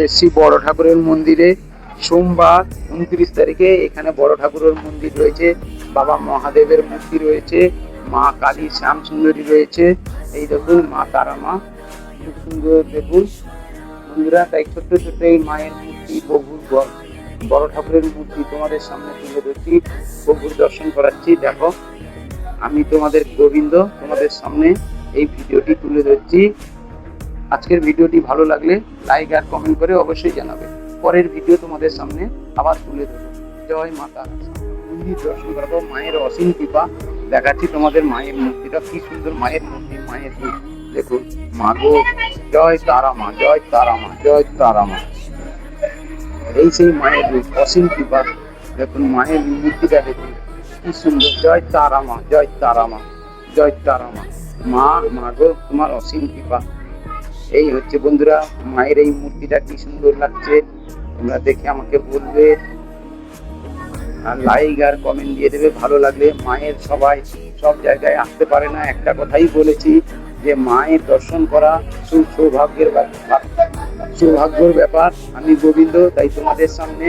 এসছি বড় ঠাকুরের মন্দিরে। সোমবার 29 তারিখে এখানে বড় ঠাকুরের মন্দির রয়েছে, বাবা মহাদেবের মূর্তি রয়েছে, মা কালী শ্যাম সুন্দরী রয়েছে। এই দেখুন মা তারা মা, খুব সুন্দর দেখুন বন্ধুরা। তাই ছোট্ট ছোট্ট এই মায়ের মূর্তি, প্রভুর বড় ঠাকুরের মূর্তি তোমাদের সামনে তুলে ধরছি, প্রভুর দর্শন করাচ্ছি। দেখো আমি তোমাদের গোবিন্দ, তোমাদের সামনে এই ভিডিওটি তুলে ধরছি। আজকের ভিডিওটি ভালো লাগলে লাইক আর কমেন্ট করে অবশ্যই জানাবে। পরের ভিডিও তোমাদের সামনে আবার তুলে ধরবো। জয় মাতা। মন্দির দর্শন করাবো, মায়ের অসীম কৃপা দেখাচ্ছি তোমাদের। মায়ের মূর্তিটা কি সুন্দর, মায়ের মূর্তি, মায়ের রূপ দেখুন। মা গো, জয় তারা মা, জয় তারা মা, জয় তারা মা। এই সেই মায়ের রূপ, অসীম কৃপা দেখুন। মায়ের মূর্তিটা দেখুন কি সুন্দর। জয় তারা মা, জয় তারা মা, জয় তারা মা। মা মা গো, তোমার অসীম কৃপা। এই হচ্ছে বন্ধুরা মায়ের এই মূর্তিটা কি সুন্দর লাগছে, তোমরা দেখে আমাকে বলবে আর লাইক আর কমেন্ট দিয়ে দেবে ভালো লাগলে। মায়ের সবাই সব জায়গায় আসতে পারে না, একটা কথাই বলেছি যে মায়ের দর্শন করা সৌভাগ্যের ব্যাপার। আমি গোবিন্দ, তাই তোমাদের সামনে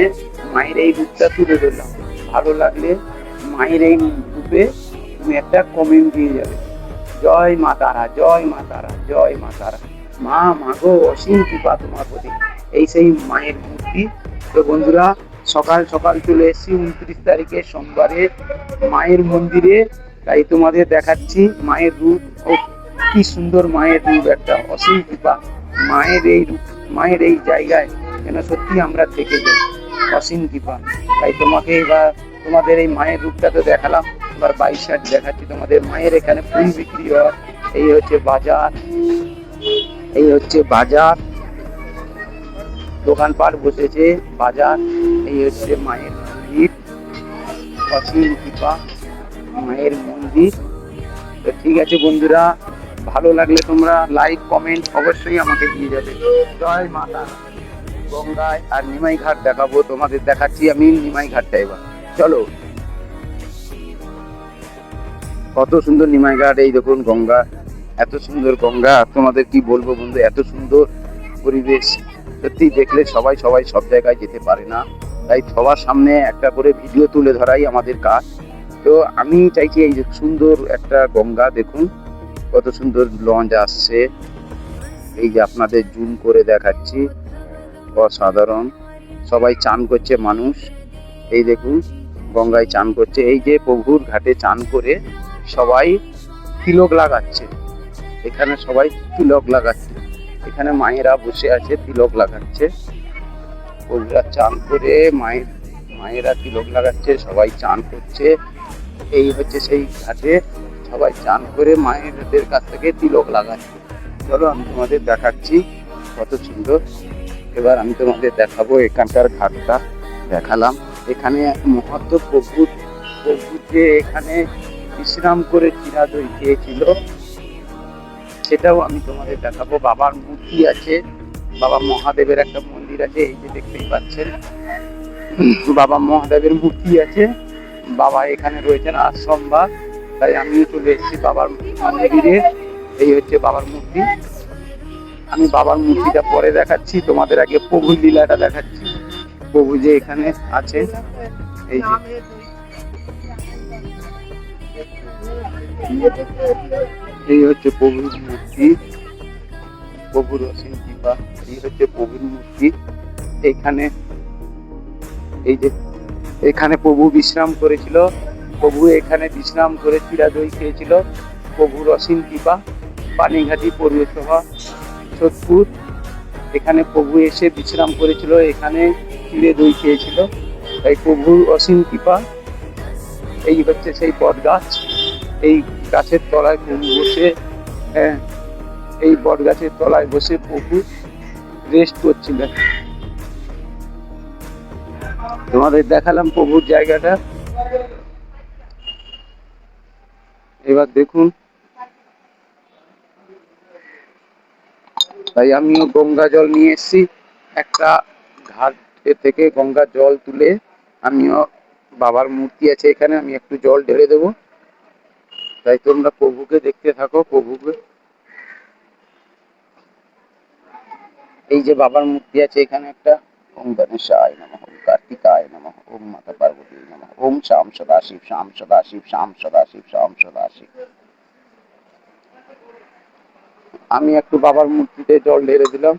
মায়ের এই রূপটা তুলে ধরলাম। ভালো লাগলে মায়ের এই রূপে তুমি একটা কমেন্ট দিয়ে যাবে। জয় মা তারা, জয় মা তারা, জয় মা তারা। মা মাগো, অসীম কৃপা তোমার প্রতি। এই সেই মায়ের মূর্তি। তো বন্ধুরা সকাল সকাল চলে এসেছি 29 তারিখে সোমবারে মায়ের মন্দিরে, তাই তোমাদের দেখাচ্ছি মায়ের রূপ। ও কি সুন্দর মায়ের রূপ, একটা অসীম কৃপা। মায়ের এই জায়গায় যেন সত্যি আমরা থেকে যাই, অসীম কৃপা। তাই তোমাকে এবার তোমাদের এই মায়ের রূপটা তো দেখালাম, এবার 22 দেখাচ্ছি তোমাদের। মায়ের এখানে ফুল বিক্রি হয়। এই হচ্ছে বাজার, এই হচ্ছে বাজার, দোকানপাট বসেছে বাজার। এই হচ্ছে মায়ের মন্দির, অসীম কৃপা মায়ের মন্দির। তো ঠিক আছে বন্ধুরা, ভালো লাগলে তোমরা লাইক কমেন্ট অবশ্যই আমাকে দিয়ে যাবে। জয় মাতা। গঙ্গায় আর নিমাই ঘাট দেখাবো তোমাদের, দেখাচ্ছি আমি নিমাই ঘাটটা এবার। চলো, কত সুন্দর নিমাই ঘাট। এই দেখুন গঙ্গা, এত সুন্দর গঙ্গা, তোমাদের কি বলবো বন্ধু, এত সুন্দর পরিবেশ। সত্যি দেখলে সবাই সব জায়গায় যেতে পারে না, তাই সবার সামনে একটা করে ভিডিও তুলে ধরাই আমাদের কাজ। তো আমি চাইছি এই যে সুন্দর একটা গঙ্গা দেখুন, কত সুন্দর লঞ্চ আসছে। এই যে আপনাদের জুম করে দেখাচ্ছি, অসাধারণ। সবাই চান করছে মানুষ, এই দেখুন গঙ্গায় চান করছে। এই যে প্রভুর ঘাটে চান করে সবাই তিলক লাগাচ্ছে, এখানে সবাই তিলক লাগাচ্ছে, এখানে মায়েরা বসে আছে তিলক লাগাচ্ছে। প্রভুরা চান করে মায়েরা তিলক লাগাচ্ছে, সবাই চান করছে। এই হচ্ছে সেই ঘাটে সবাই চান করে মায়েদের কাছ থেকে তিলক লাগাচ্ছে। চলো আমি তোমাদের দেখাচ্ছি কত সুন্দর। এবার আমি তোমাদের দেখাবো এখানকার ঘাটটা। দেখালাম এখানে মহাত্ম প্রভু যে এখানে বিশ্রাম করে চিরা দই খেয়েছিল, সেটাও আমি তোমাদের দেখাবো। বাবার মূর্তি আছে, বাবা মহাদেবের একটা মন্দির আছে, এই যে দেখতেই পাচ্ছেন বাবা মহাদেবের মূর্তি আছে। বাবা এখানে রয়েছেন আজ সোমবার, তাই আমিও চলে এসেছি বাবার মন্দিরে। এই হচ্ছে বাবার মূর্তি। আমি বাবার মূর্তিটা পরে দেখাচ্ছি, তোমাদের আগে প্রভুর লীলাটা দেখাচ্ছি। প্রভু যে এখানে আছে, এই যে এই হচ্ছে প্রভুর মূর্তি, প্রভুর অসীম কৃপা। এই হচ্ছে প্রভুর মূর্তি। এখানে এই যে এখানে প্রভু বিশ্রাম করেছিল, প্রভু এখানে বিশ্রাম করে চিরা দই খেয়েছিল। প্রভুর অসীম কৃপা। পানিঘাটি পৌরসভা সোদপুর, এখানে প্রভু এসে বিশ্রাম করেছিল, এখানে চিড়ে দই খেয়েছিল, তাই প্রভুর অসীম কৃপা। এই হচ্ছে সেই বট গাছ, এই গাছের তলায় প্রভু বসে, এই বট গাছের তলায় বসে প্রভু রেস্ট করছিলেন। তোমাদের দেখালাম প্রভুর জায়গাটা। এবার দেখুন, তাই আমিও গঙ্গা জল নিয়ে এসেছি, একটা ঘাট থেকে গঙ্গা জল তুলে আমিও, বাবার মূর্তি আছে এখানে, আমি একটু জল ঢেলে দেবো। তাই তোমরা প্রভুকে দেখতে থাকো, প্রভুকে। এই যে বাবার মূর্তি আছে এখানে একটা, ওম গণেশায় নমঃ, ওম কার্তিকায় নমঃ, ওম মাতা পার্বতী নমঃ, ওম শাম সদাশিব শাম সদাশিব শাম সদাশিব শাম সদাশিব। আমি একটু বাবার মূর্তিতে জল ঢেলে দিলাম।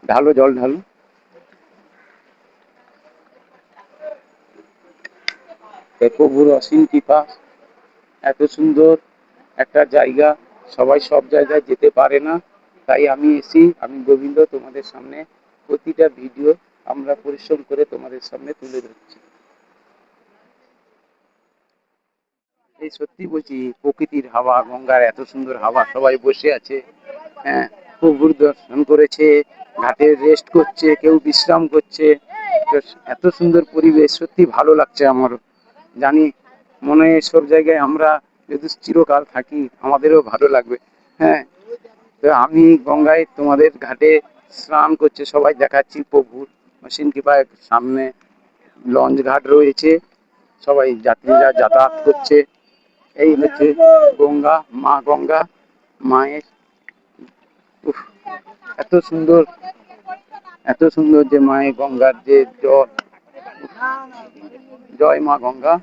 ঢালো, জল ঢালো। প্রভুর অসীম কৃপা, এত সুন্দর একটা জায়গা, সবাই সব জায়গায় যেতে পারে না, তাই আমি এসি, আমি গোবিন্দ তোমাদের সামনে প্রতিটা ভিডিও আমরা পরিশ্রম করে তোমাদের সামনে তুলে ধরছি। এই সত্যি বলছি, প্রকৃতির হাওয়া, গঙ্গার এত সুন্দর হাওয়া, সবাই বসে আছে, হ্যাঁ, প্রভুর দর্শন করেছে, ঘাটে রেস্ট করছে, কেউ বিশ্রাম করছে। এত সুন্দর পরিবেশ, সত্যি ভালো লাগছে আমার। জানি মনে হয় সব জায়গায় আমরা যদি চিরকাল থাকি আমাদেরও ভালো লাগবে। হ্যাঁ, তো আমি গঙ্গায় তোমাদের ঘাটে স্নান করছে সবাই দেখাচ্ছি, প্রভুর অসীম কৃপায় সামনে লঞ্চ ঘাট রয়েছে, সবাই যাত্রীরা যাতায়াত করছে। এই হচ্ছে গঙ্গা, মা গঙ্গা, মায়ের উফ, এত সুন্দর, এত সুন্দর যে মায়ের গঙ্গার যে জল। জয় মা গঙ্গা।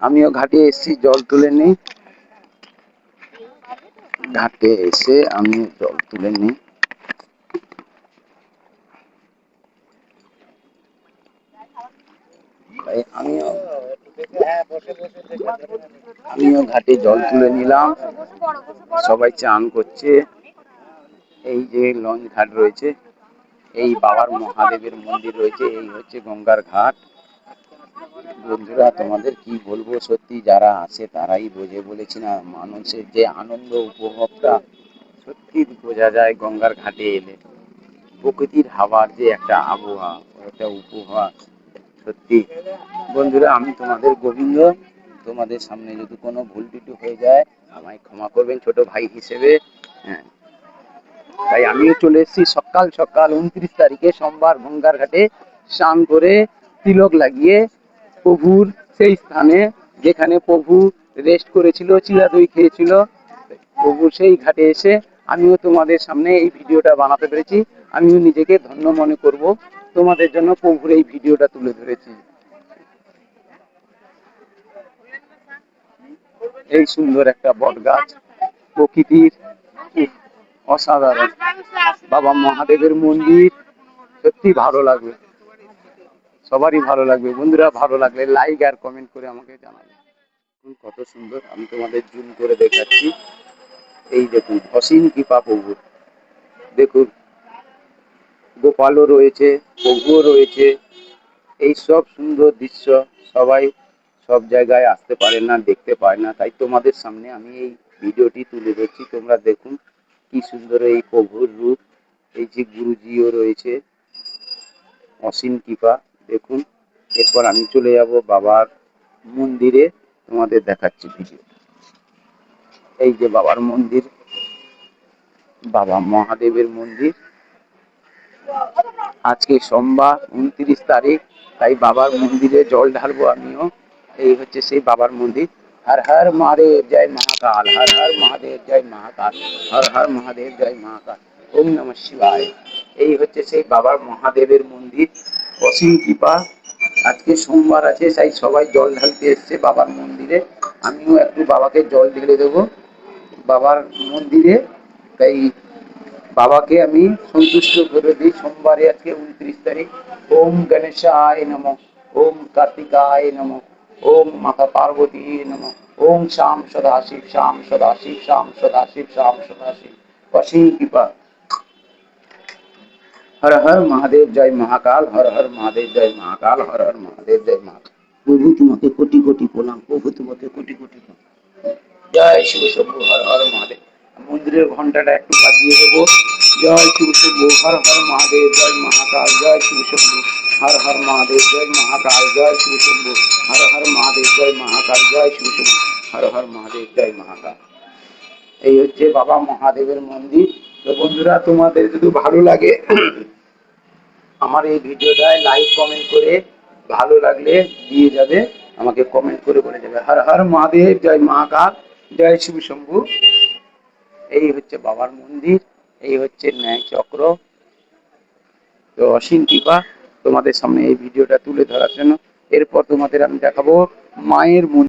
আমিও ঘাটে এসেছি, জল তুলে নিই, ঘাটে এসে আমি জল তুলে নিই। আমিও আমিও ঘাটে জল তুলে নিলাম, সবাই চান করছে। এই যে লঞ্চ ঘাট রয়েছে, এই বাবার মহাদেবের মন্দির রয়েছে, এই হচ্ছে গঙ্গার ঘাট। বন্ধুরা তোমাদের কি বলবো, সত্যি যারা আছে তারাই বোঝে, বলেছি না, মানুষের যে আনন্দ উপভোগটা সত্যি বোঝা যায় গঙ্গার ঘাটে এলে। প্রকৃতির হাওয়ার যে একটা আবহাওয়া, একটা উপহার, সত্যি। বন্ধুরা আমি তোমাদের গোবিন্দ, তোমাদের সামনে যদি কোনো ভুল ত্রুটি হয়ে যায় আমায় ক্ষমা করবেন ছোট ভাই হিসেবে। হ্যাঁ, তাই আমিও চলে এসেছি সকাল সকাল 29 তারিখে সোমবার গঙ্গার ঘাটে স্নান করে তিলক লাগিয়ে প্রভুর সেই স্থানে যেখানে প্রভু রেস্ট করেছিল, চিরা দই খেয়েছিল, প্রভু সেই ঘাটে এসে আমিও তোমাদের সামনে এই ভিডিওটা বানাতে পেরেছি। আমিও নিজেকে ধন্য মনে করব, তোমাদের জন্য প্রভুর এই ভিডিওটা তুলে ধরেছি। এই সুন্দর একটা বট গাছ, প্রকৃতির অসাধারণ, বাবা মহাদেবের মন্দির, সত্যি ভালো লাগবে, সবারই ভালো লাগবে। বন্ধুরা ভালো লাগলে লাইক আর কমেন্ট করে আমাকে জানাবে। কত সুন্দর, আমি তোমাদের জুম করে দেখাচ্ছি। এই দেখুন অসীম কৃপা প্রভুর, দেখুন গোপালও রয়েছে, প্রভুও রয়েছে। এই সব সুন্দর দৃশ্য সবাই সব জায়গায় আসতে পারে না, দেখতে পায় না, তাই তোমাদের সামনে আমি এই ভিডিওটি তুলে ধরছি। তোমরা দেখুন কি সুন্দর এই প্রভুর রূপ। এই যে গুরুজিও রয়েছে, অসীম কৃপা দেখুন। এরপর আমি চলে যাব বাবার মন্দিরে, তোমাদের দেখাচ্ছি ভিডিও। এই যে বাবার মন্দির, বাবা মহাদেবের মন্দির। আজকে সোমবার 29 তারিখ, তাই বাবার মন্দিরে জল ঢালবো আমিও। এই হচ্ছে সেই বাবার মন্দির। হর হর মহাদেব জয় মহাকাল, হর হর মহাদেব জয় মহাকাল, হর হর মহাদেব জয় মহাকাল, ওম নমঃ শিবায়। এই হচ্ছে সেই বাবার মহাদেবের মন্দির, অসীম কৃপা। আজকে সোমবার আছে, তাই সবাই জল ঢালতে এসছে বাবার মন্দিরে, আমিও একটু বাবাকে জল ঢেলে দেবো বাবার মন্দিরে। তাই বাবাকে আমি সন্তুষ্ট করে দিই। সোমবারে আজকে 29 তারিখ। ওম গণেশায় নমঃ, ওম কার্তিকায় নমঃ, ওম মাতা পার্বতী নমঃ, ওম শাম সদাশিব শাম সদাশিব শাম সদাশিব শাম সদাশিব। অসীম কৃপা। হর হর মহাদেব জয় মহাকাল, হর হর মহাদেব জয় মহাকাল, হর হর মহাদেব জয় মহাকাল। প্রভু তোমাকে কোটি কোটি প্রণাম, প্রভু তোমাকে কোটি কোটি প্রণাম। জয় শিব শম্ভু, হর হর মহাদেব। মন্দিরের ঘন্টাটা একটু বাজিয়ে দেবো। জয় শিব শম্ভু, হর হর মহাদেব জয় মহাকাল, জয় শিব শম্ভু, হর হর মহাদেব জয় মহাকাল, জয় শিব শম্ভু, হর হর মহাদেব জয় মহাকাল, জয় শিব শম্ভু, হর হর মহাদেব জয় মহাকাল। এই হচ্ছে বাবা মহাদেবের মন্দির। তো বন্ধুরা তোমাদের যদি ভালো লাগে আমার এই ভিডিওটায় লাইক কমেন্ট করে, ভালো লাগলে দিয়ে যাবে, আমাকে কমেন্ট করে বলে যাবে হর হর মহাদেব জয় মহাকাল, জয় শিব শম্ভু। এই হচ্ছে বাবার মন্দির, এই হচ্ছে ন্যায় চক্র। তো অসীম কৃপা তোমাদের সামনে এই ভিডিওটা তুলে ধরার জন্য। এরপর তোমাদের আমি দেখাবো মায়ের মন্দির।